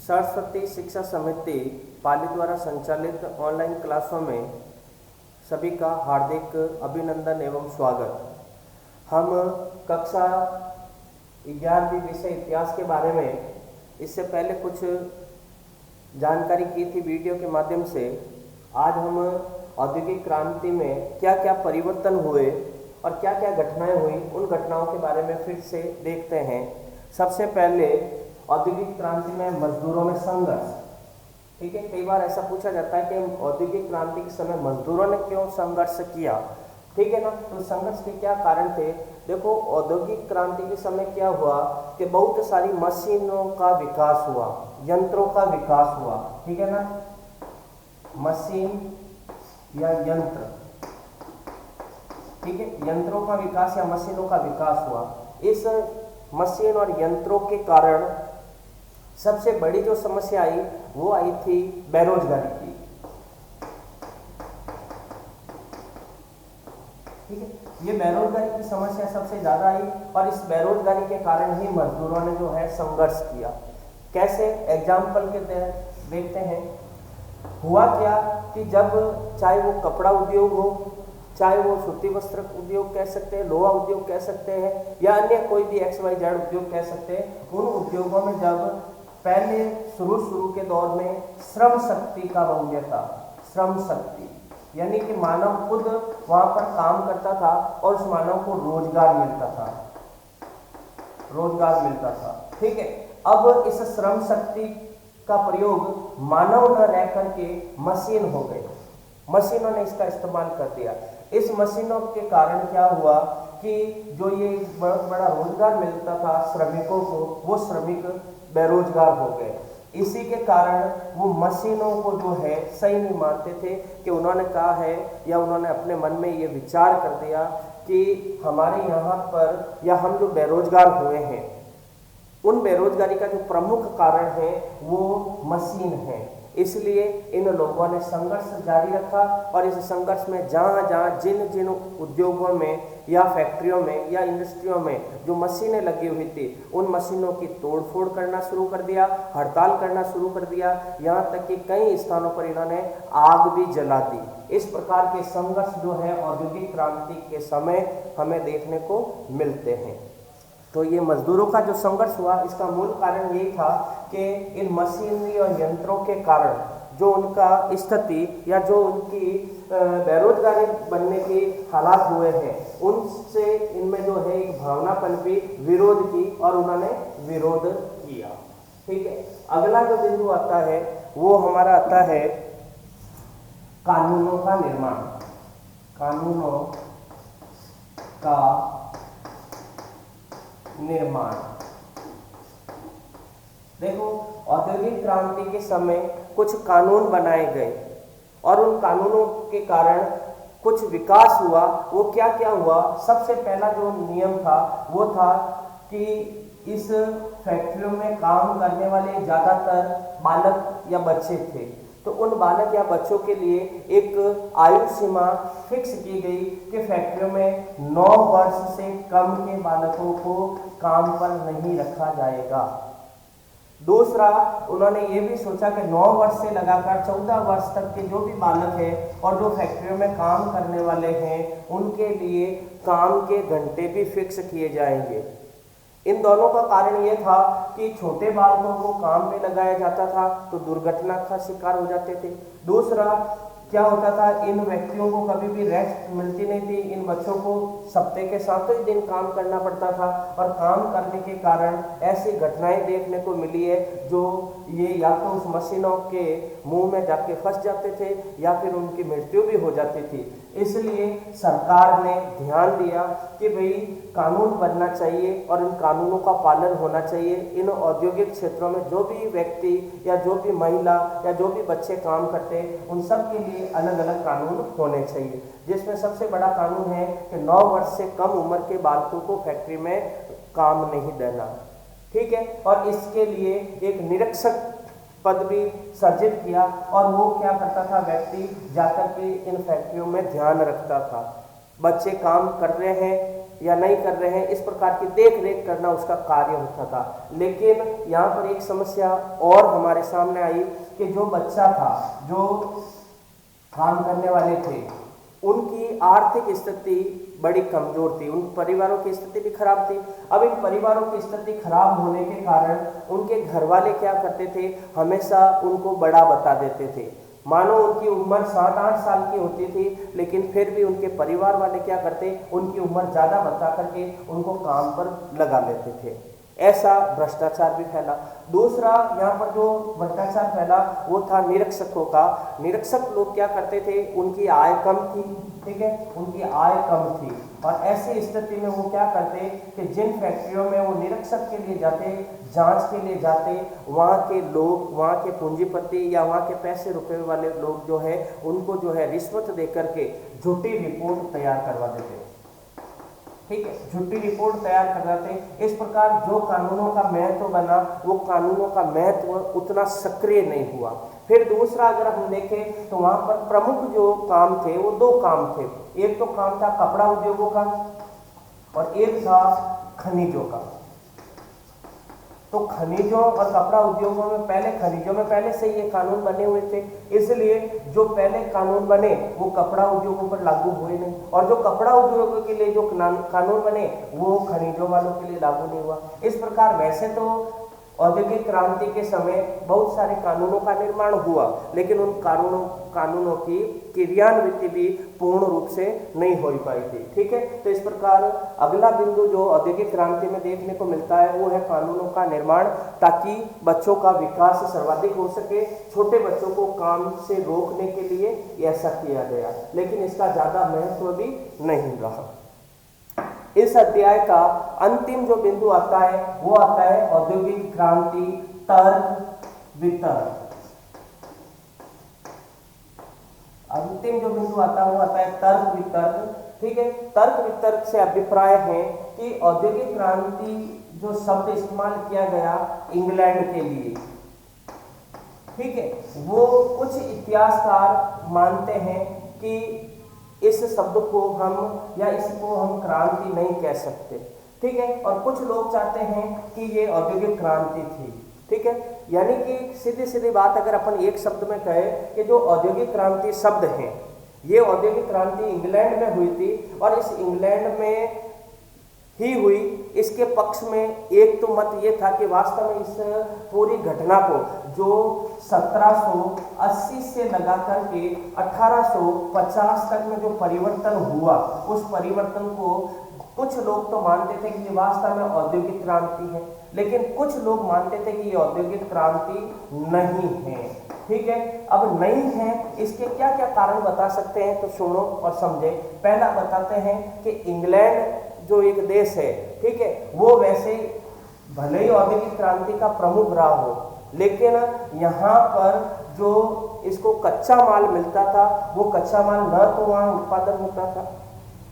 सरस्वती शिक्षा समिति पाली द्वारा संचालित ऑनलाइन क्लासों में सभी का हार्दिक अभिनंदन एवं स्वागत। हम कक्षा 11वीं विषय इतिहास के बारे में इससे पहले कुछ जानकारी की थी वीडियो के माध्यम से। आज हम औद्योगिक क्रांति में क्या क्या परिवर्तन हुए और क्या क्या घटनाएं हुई, उन घटनाओं के बारे में फिर से देखते हैं। सबसे पहले औद्योगिक क्रांति में मजदूरों में संघर्ष। ठीक है, कई बार ऐसा पूछा जाता है कि औद्योगिक क्रांति के समय मजदूरों ने क्यों संघर्ष किया। ठीक है ना, तो संघर्ष के क्या कारण थे। देखो, औद्योगिक क्रांति के समय क्या हुआ कि बहुत सारी मशीनों का विकास हुआ, यंत्रों का विकास हुआ। ठीक है ना, मशीन या यंत्र, ठीक है, यंत्रों का विकास या मशीनों का विकास हुआ। इस मशीन और यंत्रों के कारण सबसे बड़ी जो समस्या आई वो आई थी बेरोजगारी की। ठीक है, ये बेरोजगारी की समस्या सबसे ज्यादा आई और इस बेरोजगारी के कारण ही मजदूरों ने जो है संघर्ष किया। कैसे, एग्जाम्पल के तहत देखते हैं। हुआ क्या कि जब चाहे वो कपड़ा उद्योग हो, चाहे वो सूती वस्त्र उद्योग कह सकते हैं, लोहा उद्योग कह सकते हैं, या अन्य कोई भी XYZ उद्योग कह सकते हैं, उन उद्योगों में जब पहले शुरू के दौर में श्रम शक्ति का मूल्य था, श्रम शक्ति यानी कि मानव खुद वहां पर काम करता था और उस मानव को रोजगार मिलता था। ठीक है, अब इस श्रम शक्ति का प्रयोग मानव न रह करके मशीन हो गए, मशीनों ने इसका इस्तेमाल कर दिया। इस मशीनों के कारण क्या हुआ कि जो ये बहुत बड़ा रोजगार मिलता था श्रमिकों को, वो श्रमिक बेरोजगार हो गए। इसी के कारण वो मशीनों को जो है सही नहीं मानते थे कि उन्होंने कहा है या उन्होंने अपने मन में ये विचार कर दिया कि हमारे यहाँ पर या हम जो बेरोजगार हुए हैं, उन बेरोजगारी का जो प्रमुख कारण है वो मशीन है। इसलिए इन लोगों ने संघर्ष जारी रखा और इस संघर्ष में जहाँ जिन उद्योगों में या फैक्ट्रियों में या इंडस्ट्रियों में जो मशीनें लगी हुई थी, उन मशीनों की तोड़फोड़ करना शुरू कर दिया, हड़ताल करना शुरू कर दिया, यहाँ तक कि कई स्थानों पर इन्होंने आग भी जला दी। इस प्रकार के संघर्ष जो है औद्योगिक क्रांति के समय हमें देखने को मिलते हैं। तो ये मजदूरों का जो संघर्ष हुआ, इसका मूल कारण यही था कि इन मशीनरी और यंत्रों के कारण जो उनका स्थिति या जो उनकी बेरोजगारी बनने के हालात हुए हैं, उनसे इनमें जो है एक भावनापन भी विरोध की और उन्होंने विरोध किया। ठीक है, अगला जो बिंदु आता है वो हमारा आता है कानूनों का निर्माण। कानूनों का निर्माण। देखो, औद्योगिक क्रांति के समय कुछ कानून बनाए गए और उन कानूनों के कारण कुछ विकास हुआ। वो क्या क्या हुआ, सबसे पहला जो नियम था वो था कि इस फैक्ट्रियों में काम करने वाले ज्यादातर बालक या बच्चे थे, तो उन बालक या बच्चों के लिए एक आयु सीमा फिक्स की गई कि फैक्ट्रियों में 9 वर्ष से कम के बालकों को काम पर नहीं रखा जाएगा। दूसरा, उन्होंने ये भी सोचा कि 9 वर्ष से लगाकर 14 वर्ष तक के जो भी बालक हैं और जो फैक्ट्रियों में काम करने वाले हैं, उनके लिए काम के घंटे भी फिक्स किए जाएंगे। इन दोनों का कारण यह था कि छोटे बालकों को काम में लगाया जाता था तो दुर्घटना का शिकार हो जाते थे। दूसरा क्या होता था, इन व्यक्तियों को कभी भी रेस्ट मिलती नहीं थी। इन बच्चों को सप्ताह के 7 ही दिन काम करना पड़ता था और काम करने के कारण ऐसी घटनाएं देखने को मिली है जो ये या तो उस मशीनों के मुंह में जाके फंस जाते थे या फिर उनकी मृत्यु भी हो जाती थी। इसलिए सरकार ने ध्यान दिया कि भाई कानून बनना चाहिए और इन कानूनों का पालन होना चाहिए। इन औद्योगिक क्षेत्रों में जो भी व्यक्ति या जो भी महिला या जो भी बच्चे काम करते हैं, उन सब के लिए अलग अलग कानून होने चाहिए, जिसमें सबसे बड़ा कानून है कि 9 वर्ष से कम उम्र के बालकों को फैक्ट्री में काम नहीं देना। ठीक है, और इसके लिए एक निरीक्षक पद भी सर्जित किया और वो क्या करता था, व्यक्ति जाकर के इन फैक्ट्रियों में ध्यान रखता था। बच्चे काम कर रहे हैं या नहीं कर रहे हैं, इस प्रकार की देख रेख करना उसका कार्य होता था। लेकिन यहाँ पर एक समस्या और हमारे सामने आई कि जो बच्चा था, जो काम करने वाले थे, उनकी आर्थिक स्थिति बड़ी कमजोर थी, उन परिवारों की स्थिति भी खराब थी। अब इन परिवारों की स्थिति खराब होने के कारण उनके घर वाले क्या करते थे, हमेशा उनको बड़ा बता देते थे। मानो उनकी उम्र 7-8 साल की होती थी, लेकिन फिर भी उनके परिवार वाले क्या करते, उनकी उम्र ज़्यादा बता करके उनको काम पर लगा लेते थे। ऐसा भ्रष्टाचार भी फैला। दूसरा यहाँ पर जो भ्रष्टाचार फैला वो था निरीक्षकों का। निरीक्षक लोग क्या करते थे, उनकी आय कम थी, ठीक है, उनकी आय कम थी, और ऐसी स्थिति में वो क्या करते कि जिन फैक्ट्रियों में वो निरीक्षक के लिए जाते, जांच के लिए जाते, वहाँ के लोग, वहाँ के पूंजीपति या वहाँ के पैसे रुपए वाले लोग जो है, उनको जो है रिश्वत दे करके झूठी रिपोर्ट तैयार करवा देते, ठीक है, झूठी रिपोर्ट तैयार करवाते। इस प्रकार जो कानूनों का महत्व बना, वो कानूनों का महत्व उतना सक्रिय नहीं हुआ। फिर दूसरा अगर हम देखें तो वहाँ पर प्रमुख जो काम थे वो 2 काम थे। एक तो काम था कपड़ा उद्योगों का और एक था खनिजों का। तो खनिजों और कपड़ा उद्योगों में पहले, खनिजों में पहले से ये कानून बने हुए थे, इसलिए जो पहले कानून बने वो कपड़ा उद्योगों पर लागू हुए नहीं, और जो कपड़ा उद्योगों के लिए जो कानून बने वो खनिजों वालों के लिए लागू नहीं हुआ। इस प्रकार वैसे तो औद्योगिक क्रांति के समय बहुत सारे कानूनों का निर्माण हुआ, लेकिन उन कानूनों की क्रियान्विति भी पूर्ण रूप से नहीं हो पाई थी, ठीक है। तो इस प्रकार अगला बिंदु जो औद्योगिक क्रांति में देखने को मिलता है वो है कानूनों का निर्माण, ताकि बच्चों का विकास सर्वाधिक हो सके। छोटे बच्चों को काम से रोकने के लिए ऐसा किया गया, लेकिन इसका ज्यादा महत्व भी नहीं रहा। इस अध्याय का अंतिम जो बिंदु आता है वो आता है औद्योगिक क्रांति, तर्क वितर्क। अंतिम जो बिंदु आता है वो आता है तर्क वितर्क, ठीक है। तर्क वितर्क से अभिप्राय है कि औद्योगिक क्रांति जो शब्द इस्तेमाल किया गया इंग्लैंड के लिए, ठीक है, वो कुछ इतिहासकार मानते हैं कि इस शब्द को हम या इसको हम क्रांति नहीं कह सकते, ठीक है, और कुछ लोग चाहते हैं कि ये औद्योगिक क्रांति थी, ठीक है। यानी कि सीधी सीधी बात अगर अपन एक शब्द में कहें कि जो औद्योगिक क्रांति शब्द है, ये औद्योगिक क्रांति इंग्लैंड में हुई थी, और इस इंग्लैंड में ही हुई। इसके पक्ष में एक तो मत ये था कि वास्तव में इस पूरी घटना को जो 1780 से लगा करके 1850 तक में जो परिवर्तन हुआ, उस परिवर्तन को कुछ लोग तो मानते थे कि ये वास्तव में औद्योगिक क्रांति है, लेकिन कुछ लोग मानते थे कि ये औद्योगिक क्रांति नहीं है, ठीक है। अब नहीं है, इसके क्या क्या कारण बता सकते हैं, तो सुनो और समझे। पहला बताते हैं कि इंग्लैंड जो एक देश है, ठीक है, वो वैसे भले ही औद्योगिक क्रांति का प्रमुख रहा हो, लेकिन यहाँ पर जो इसको कच्चा माल मिलता था, वो कच्चा माल न तो वहाँ उत्पादन होता था,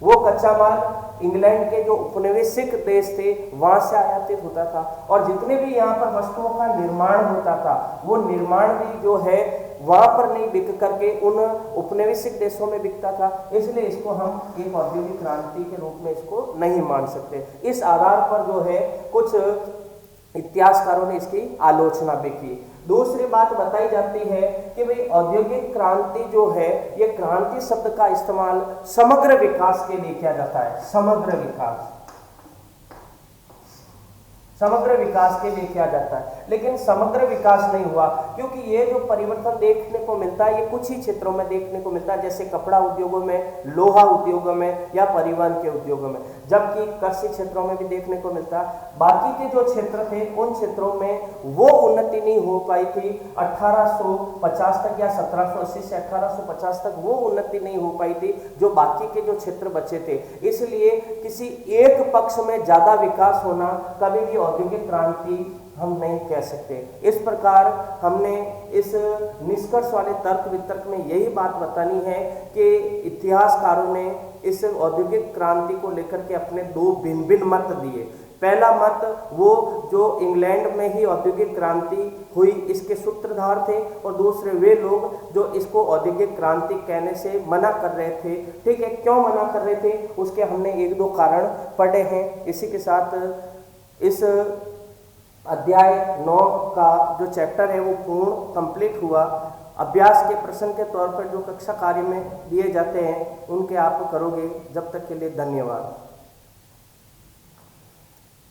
वो कच्चा माल इंग्लैंड के जो उपनिवेशिक देश थे वहाँ से आयातित होता था, और जितने भी यहाँ पर वस्तुओं का निर्माण होता था, वो निर्माण भी जो है वहाँ पर नहीं बिक करके उन उपनिवेशिक देशों में बिकता था। इसलिए इसको हम एक औद्योगिक क्रांति के रूप में इसको नहीं मान सकते। इस आधार पर जो है कुछ इतिहासकारों ने इसकी आलोचना भी की। दूसरी बात बताई जाती है कि भाई औद्योगिक क्रांति जो है, ये क्रांति शब्द का इस्तेमाल समग्र विकास के लिए किया जाता है, समग्र विकास, समग्र विकास के लिए किया जाता है, लेकिन समग्र विकास नहीं हुआ, क्योंकि ये जो परिवर्तन देखने को मिलता है ये कुछ ही क्षेत्रों में देखने को मिलता है, जैसे कपड़ा उद्योगों में, लोहा उद्योगों में या परिवहन के उद्योगों में, जबकि कृषि क्षेत्रों में भी देखने को मिलता है। बाकी के जो क्षेत्र थे उन क्षेत्रों में वो उन्नति नहीं हो पाई थी 1850 तक या 1780 से 1850 तक वो उन्नति नहीं हो पाई थी जो बाकी के जो क्षेत्र बचे थे। इसलिए किसी एक पक्ष में ज्यादा विकास होना कभी भी औद्योगिक क्रांति हम नहीं कह सकते। इस प्रकार हमने इस निष्कर्ष वाले तर्क वितर्क में यही बात बतानी है कि इतिहासकारों ने इस औद्योगिक क्रांति को लेकर के अपने दो भिन्न भिन्न मत दिए। पहला मत वो जो इंग्लैंड में ही औद्योगिक क्रांति हुई इसके सूत्रधार थे, और दूसरे वे लोग जो इसको औद्योगिक क्रांति कहने से मना कर रहे थे। ठीक है, क्यों मना कर रहे थे उसके हमने एक दो कारण पढ़े हैं। इसी के साथ इस अध्याय 9 का जो चैप्टर है वो पूर्ण कंप्लीट हुआ। अभ्यास के प्रश्न के तौर पर जो कक्षा कार्य में दिए जाते हैं उनके आप करोगे। जब तक के लिए धन्यवाद।